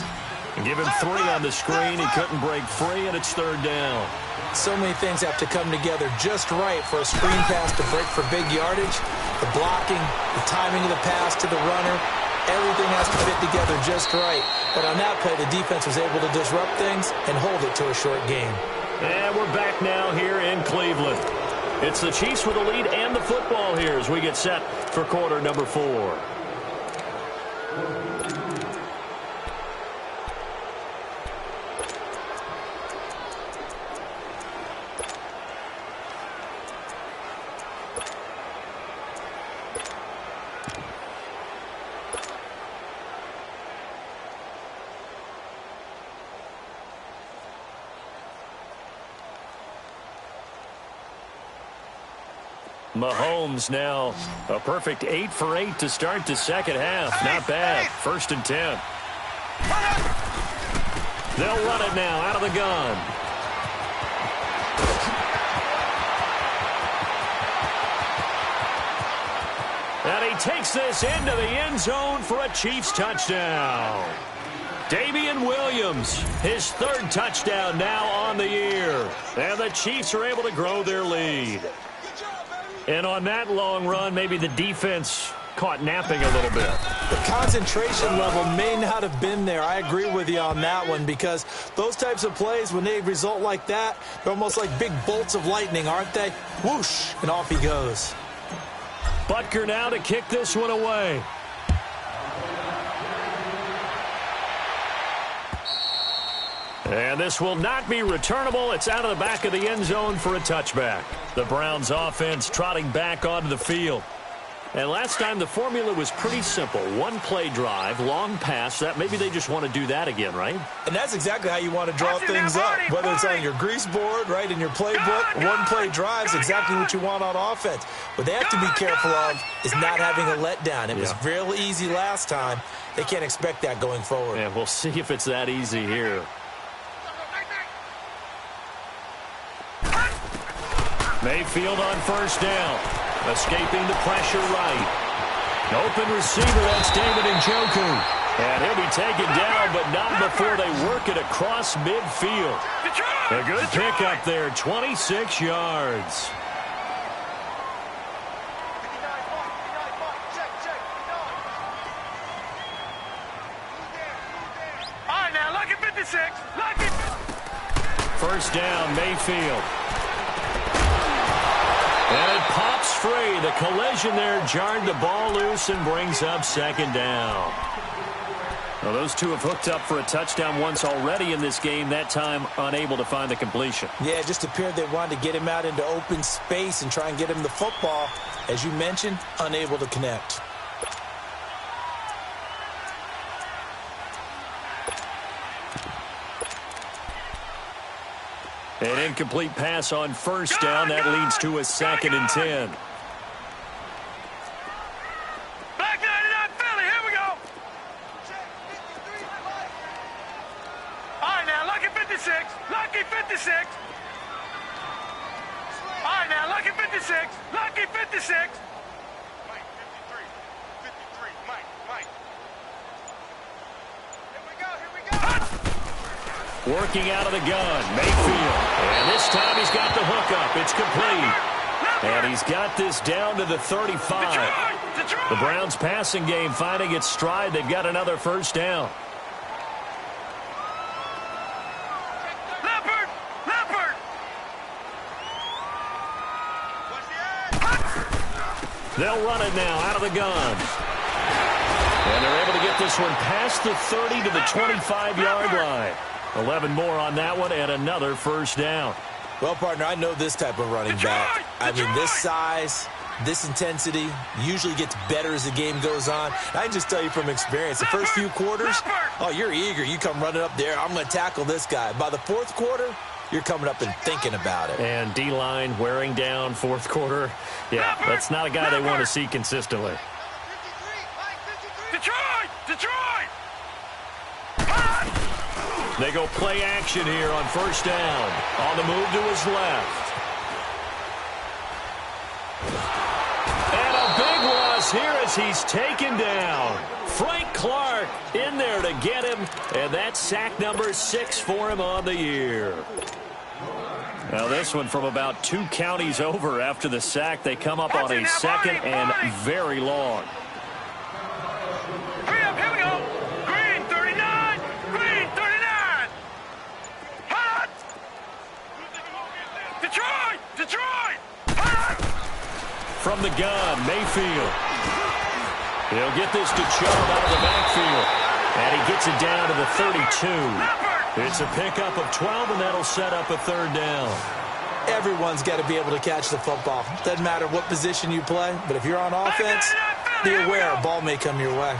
And give him 3 on the screen. He couldn't break free, and it's 3rd down. So many things have to come together just right for a screen pass to break for big yardage. The blocking, the timing of the pass to the runner, everything has to fit together just right. But on that play, the defense was able to disrupt things and hold it to a short game. And we're back now here in Cleveland. It's the Chiefs with the lead and the football here as we get set for quarter number 4. Mahomes now a perfect 8 for 8 to start the second half. Not bad. 1st and 10. They'll run it now out of the gun. And he takes this into the end zone for a Chiefs touchdown. Damian Williams, his 3rd touchdown now on the year. And the Chiefs are able to grow their lead. And on that long run, maybe the defense caught napping a little bit. The concentration level may not have been there. I agree with you on that one because those types of plays, when they result like that, they're almost like big bolts of lightning, aren't they? Whoosh, and off he goes. Butker now to kick this one away. And this will not be returnable. It's out of the back of the end zone for a touchback. The Browns offense trotting back onto the field. And last time the formula was pretty simple. 1-play drive, long pass. That maybe they just want to do that again, right? And that's exactly how you want to draw things up. Whether it's on your grease board, right, in your playbook, 1-play drive is exactly what you want on offense. What they have to be careful of is not having a letdown. It was real easy last time. They can't expect that going forward. And we'll see if it's that easy here. Mayfield on 1st down. Escaping the pressure right. Open receiver, that's David Njoku. And he'll be taken down, but not before they work it across midfield. A good pickup there, 26 yards. All right, now, lucky 56. Lucky. First down, Mayfield. And it pops free. The collision there jarred the ball loose and brings up second down. Well, those two have hooked up for a touchdown once already in this game, that time unable to find the completion. Yeah, it just appeared they wanted to get him out into open space and try and get him the football. As you mentioned, unable to connect. An incomplete pass on first down. That leads to a 2nd and 10. Black 99 Philly, here we go. All right, now, lucky 56. Lucky 56. All right, now, lucky 56. Lucky 56. Mike, 53. 53. Mike. Here we go. Working out of the gun, Mayfield. And this time he's got the hookup. It's complete. And he's got this down to the 35. The Browns' passing game finding its stride. They've got another first down. Leopard. They'll run it now out of the gun. And they're able to get this one past the 30 to the 25-yard line. 11 more on that one and another first down. Well, partner, I know this type of running back. I mean, this size, this intensity usually gets better as the game goes on. I can just tell you from experience, the first few quarters, oh, you're eager. You come running up there, I'm going to tackle this guy. By the fourth quarter, you're coming up and thinking about it. And D-line wearing down fourth quarter. Yeah, that's not a guy they want to see consistently. Detroit! They go play action here on first down. On the move to his left. And a big loss here as he's taken down. Frank Clark in there to get him. And that's sack number 6 for him on the year. Now this one from about 2 counties over after the sack. They come up on a 2nd and very long. Detroit! From the gun, Mayfield. He'll get this to Chubb out of the backfield. And he gets it down to the 32. It's a pickup of 12, and that'll set up a third down. Everyone's got to be able to catch the football. Doesn't matter what position you play, but if you're on offense, be aware a ball may come your way.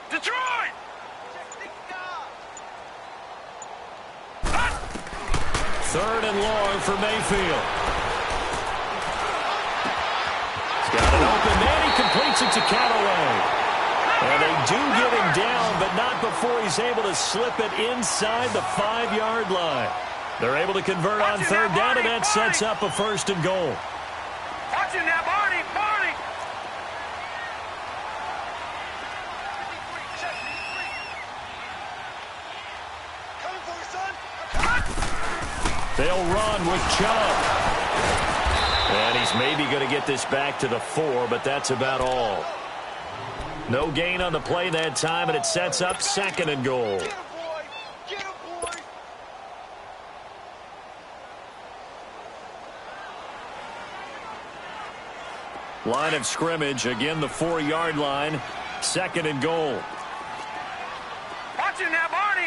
Detroit! Third and long for Mayfield. He's got it open, and he completes it to Callaway. And they do get him down, but not before he's able to slip it inside the 5-yard line. They're able to convert on third down, and that sets up a first and goal. Watching that, Barney! They'll run with Chubb. And he's maybe going to get this back to the 4, but that's about all. No gain on the play that time, and it sets up 2nd and goal. Line of scrimmage, again the 4-yard line. 2nd and goal. Watching that, Barney!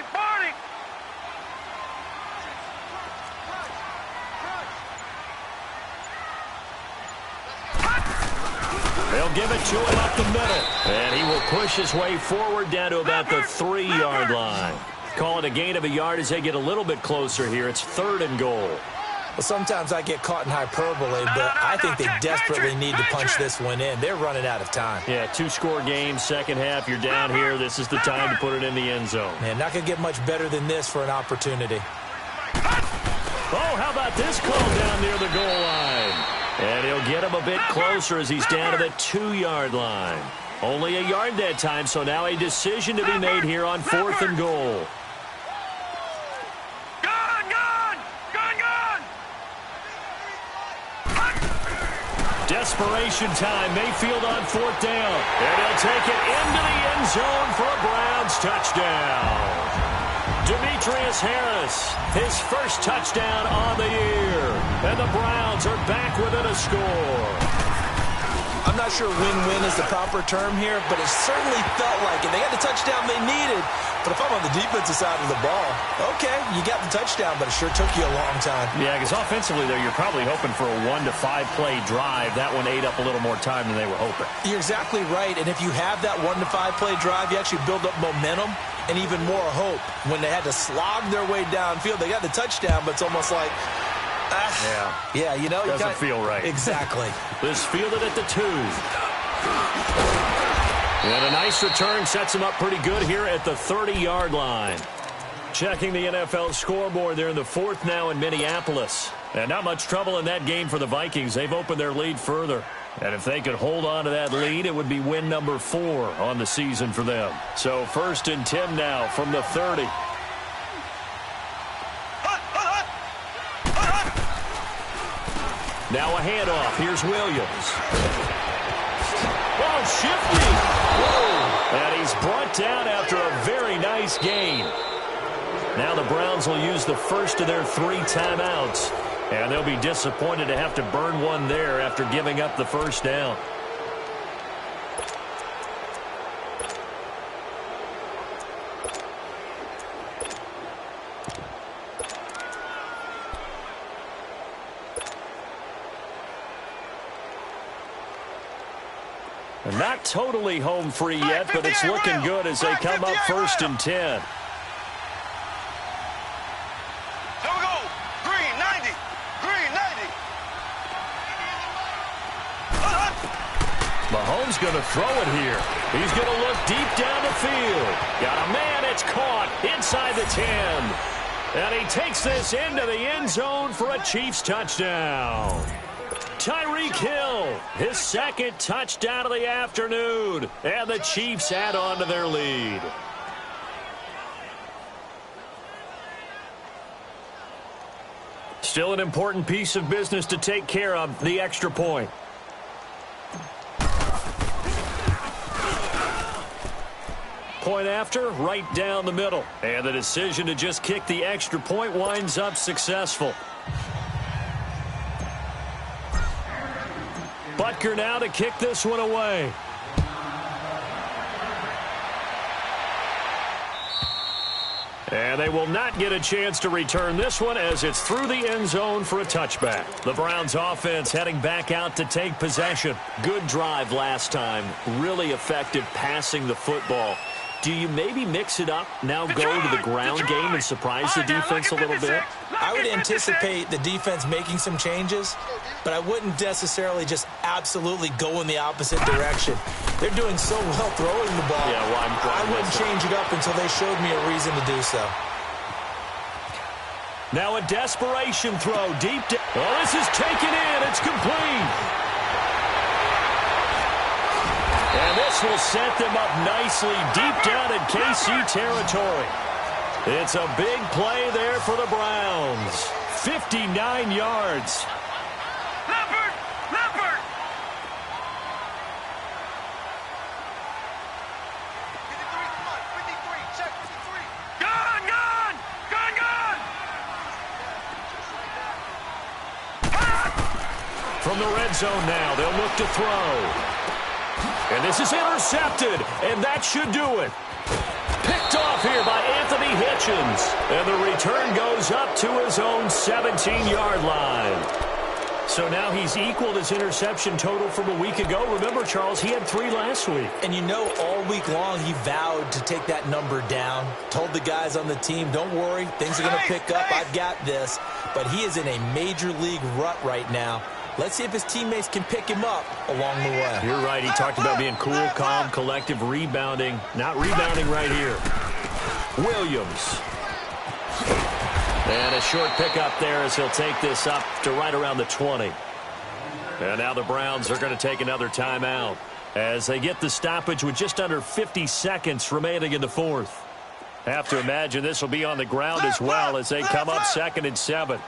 They'll give it to him up the middle. And he will push his way forward down to about the 3-yard line. Call it a gain of a yard as they get a little bit closer here. It's 3rd and goal. Well, sometimes I get caught in hyperbole, but I think they desperately need to punch this one in. They're running out of time. Yeah, 2-score game, second half. You're down here. This is the time to put it in the end zone. Man, not going to get much better than this for an opportunity. Oh, how about this call down near the goal line? And he'll get him a bit closer as he's down to the 2-yard line. Only a yard that time, so now a decision to be made here on 4th and goal. Desperation time. Mayfield on 4th down. And he'll take it into the end zone for a Browns touchdown. Demetrius Harris, his first touchdown on the year. And the Browns are back within a score. I'm not sure win-win is the proper term here, but it certainly felt like it. They got the touchdown they needed, but if I'm on the defensive side of the ball, okay, you got the touchdown, but it sure took you a long time. Yeah, because offensively, though, you're probably hoping for a 1 to 5 play drive. That one ate up a little more time than they were hoping. You're exactly right, and if you have that 1 to 5 play drive, you actually build up momentum and even more hope. When they had to slog their way downfield, they got the touchdown, but it's almost like, yeah, you know, doesn't feel right. Exactly. This fielded at the 2. And a nice return sets him up pretty good here at the 30-yard line. Checking the NFL scoreboard, they're in the 4th now in Minneapolis. And not much trouble in that game for the Vikings. They've opened their lead further. And if they could hold on to that lead, it would be win number 4 on the season for them. So 1st and 10 now from the 30. Now a handoff. Here's Williams. Oh, shifty. Whoa. And he's brought down after a very nice gain. Now the Browns will use the first of their 3 timeouts. And they'll be disappointed to have to burn one there after giving up the first down. Not totally home free yet, but it's looking good as they come up 1st and 10. There we go. Green, 90. Green, 90. Mahomes going to throw it here. He's going to look deep down the field. Got a man. It's caught inside the 10. And he takes this into the end zone for a Chiefs touchdown. Tyreek Hill, his 2nd touchdown of the afternoon, and the Chiefs add on to their lead. Still an important piece of business to take care of, the extra point. Point after, right down the middle. And the decision to just kick the extra point winds up successful. Butker now to kick this one away. And they will not get a chance to return this one as it's through the end zone for a touchback. The Browns offense heading back out to take possession. Good drive last time. Really effective passing the football. Do you maybe mix it up, now go to the ground game and surprise the defense a little bit? I would anticipate the defense making some changes, but I wouldn't necessarily just absolutely go in the opposite direction. They're doing so well throwing the ball. Yeah, well, I wouldn't change it up until they showed me a reason to do so. Now a desperation throw deep down. Oh, this is taken in. It's complete. And this will set them up nicely deep down in KC territory. It's a big play there for the Browns. 59 yards. Leopard! Leopard! 53, come on. 53, check, 53. Gun, gun! Gun, gun! From the red zone now, they'll look to throw. And this is intercepted, and that should do it. Picked off here by Anthony Hitchens. And the return goes up to his own 17-yard line. So now he's equaled his interception total from a week ago. Remember, Charles, he had 3 last week. And you know, all week long he vowed to take that number down. Told the guys on the team, don't worry, things are going to pick up. I've got this. But he is in a major league rut right now. Let's see if his teammates can pick him up along the way. You're right. He talked about being cool, calm, collective, rebounding. Not rebounding right here. Williams. And a short pickup there as he'll take this up to right around the 20. And now the Browns are going to take another timeout as they get the stoppage with just under 50 seconds remaining in the fourth. Have to imagine this will be on the ground as well as they come up 2nd and 7.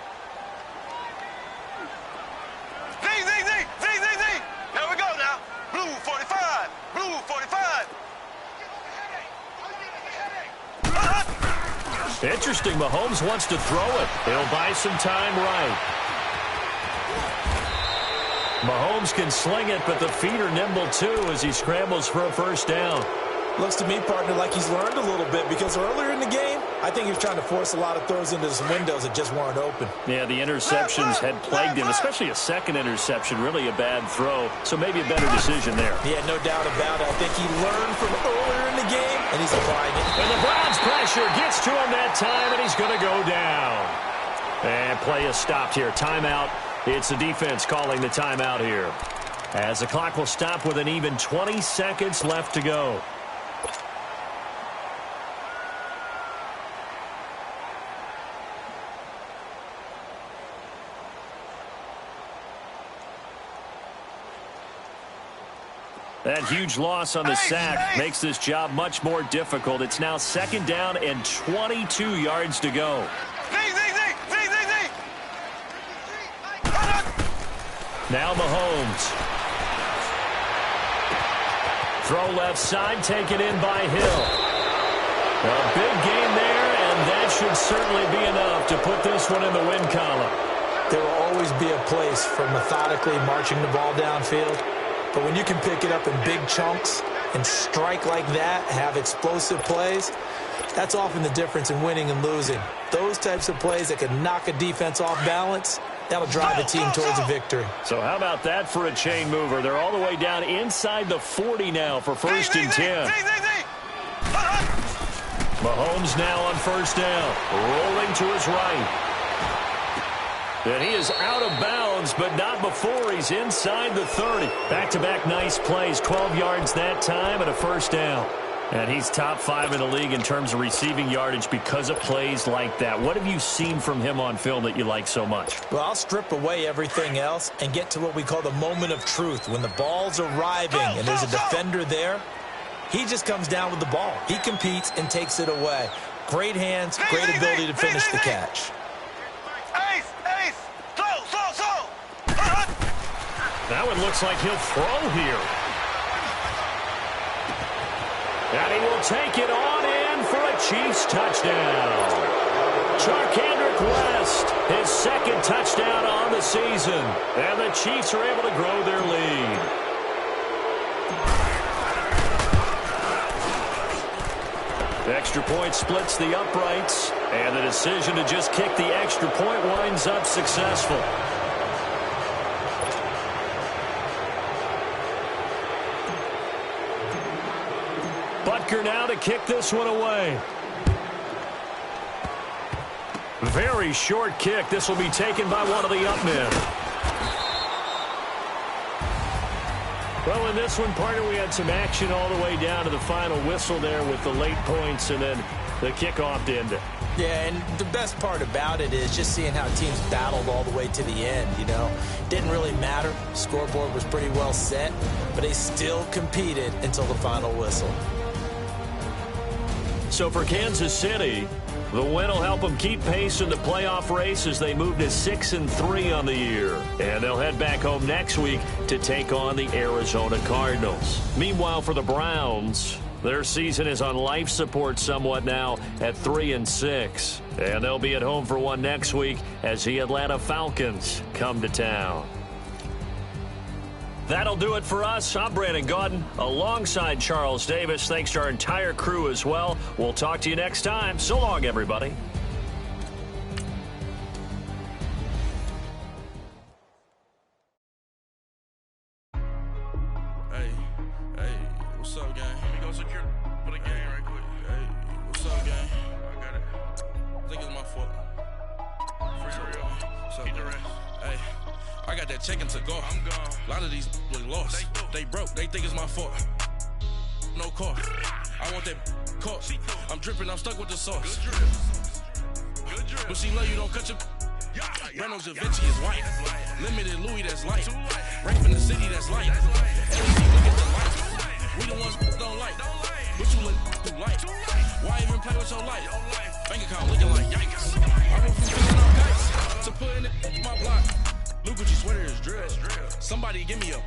There we go now. Blue 45. Blue 45. Interesting. Mahomes wants to throw it. He'll buy some time right. Mahomes can sling it, but the feet are nimble too as he scrambles for a first down. Looks to me, partner, like he's learned a little bit because earlier in the game, I think he was trying to force a lot of throws into some windows that just weren't open. Yeah, the interceptions had plagued him, especially a second interception, really a bad throw. So maybe a better decision there. Yeah, no doubt about it. I think he learned from earlier in the game, and he's applying it. And the Browns pressure gets to him that time, and he's going to go down. And play is stopped here. Timeout. It's the defense calling the timeout here. As the clock will stop with an even 20 seconds left to go. That huge loss on the sack makes this job much more difficult. It's now 2nd down and 22 yards to go. Now Mahomes. Throw left side, taken in by Hill. A big gain there, and that should certainly be enough to put this one in the win column. There will always be a place for methodically marching the ball downfield. But when you can pick it up in big chunks and strike like that, have explosive plays, that's often the difference in winning and losing. Those types of plays that can knock a defense off balance, that'll drive a team towards a victory. So how about that for a chain mover? They're all the way down inside the 40 now for 1st and 10. Mahomes now on 1st down, rolling to his right. And he is out of bounds, but not before he's inside the 30. Back-to-back nice plays, 12 yards that time and a 1st down. And he's top 5 in the league in terms of receiving yardage because of plays like that. What have you seen from him on film that you like so much? Well, I'll strip away everything else and get to what we call the moment of truth. When the ball's arriving and there's a defender there, he just comes down with the ball. He competes and takes it away. Great hands, great ability to finish the catch. That one looks like he'll throw here. And he will take it on in for a Chiefs touchdown. Charkandrick West, his 2nd touchdown on the season. And the Chiefs are able to grow their lead. The extra point splits the uprights. And the decision to just kick the extra point winds up successful. Butker now to kick this one away. Very short kick. This will be taken by one of the up men. Well, in this one, partner, we had some action all the way down to the final whistle there with the late points and then the kickoff to end it. Yeah, and the best part about it is just seeing how teams battled all the way to the end, you know. Didn't really matter. Scoreboard was pretty well set, but they still competed until the final whistle. So for Kansas City, the win will help them keep pace in the playoff race as they move to 6-3 on the year. And they'll head back home next week to take on the Arizona Cardinals. Meanwhile, for the Browns, their season is on life support somewhat now at 3-6. And they'll be at home for one next week as the Atlanta Falcons come to town. That'll do it for us. I'm Brandon Gaudin alongside Charles Davis. Thanks to our entire crew as well. We'll talk to you next time. So long, everybody. What's up, gang? Let me go secure for the game right quick. Hey, what's up, gang? I got it. I think it's my fault. For real. What's up, the rest. Hey, I got that check-in to go. I'm gone. A lot of these look lost. They broke. They think it's my fault. No car. I want that caught. I'm dripping. I'm stuck with the sauce. Good drip. But she love you. Don't cut your. Reynolds Da Vinci is white. Limited Louis, that's light. Rape in the city, that's light. LED, look at the light. We the ones don't like. But you look too light. Why even play with your life? Bank account looking like yikes. I went from filling out kites to putting it my block. Blue Gucci sweater is drill. Somebody give me a.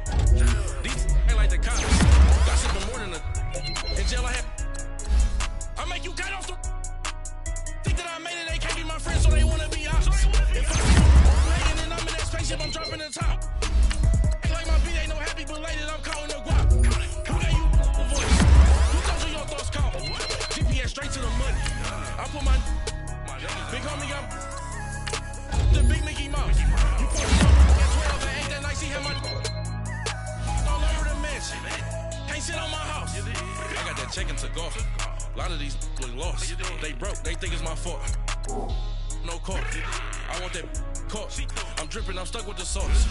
These ain't like the cops. Gossiping more than a. In jail I had. I make you cut off the. Think that I made it, they can't be my friends, so they wanna be out. If I'm hating and I'm in that spaceship, I'm dropping the top. Ain't like my beat, ain't no happy belated, I'm counting the guap. Who gave you the voice? Who told you your thoughts count? GPS straight to the money. I put my big homie up. The big Mickey Mouse. You put me up at 12 and ain't that nice, he had my all over the mansion. Can't sit on my house. I got that check-in to go. A lot of these look lost. They broke. They think it's my fault. No car. I want that caught. I'm dripping. I'm stuck with the sauce.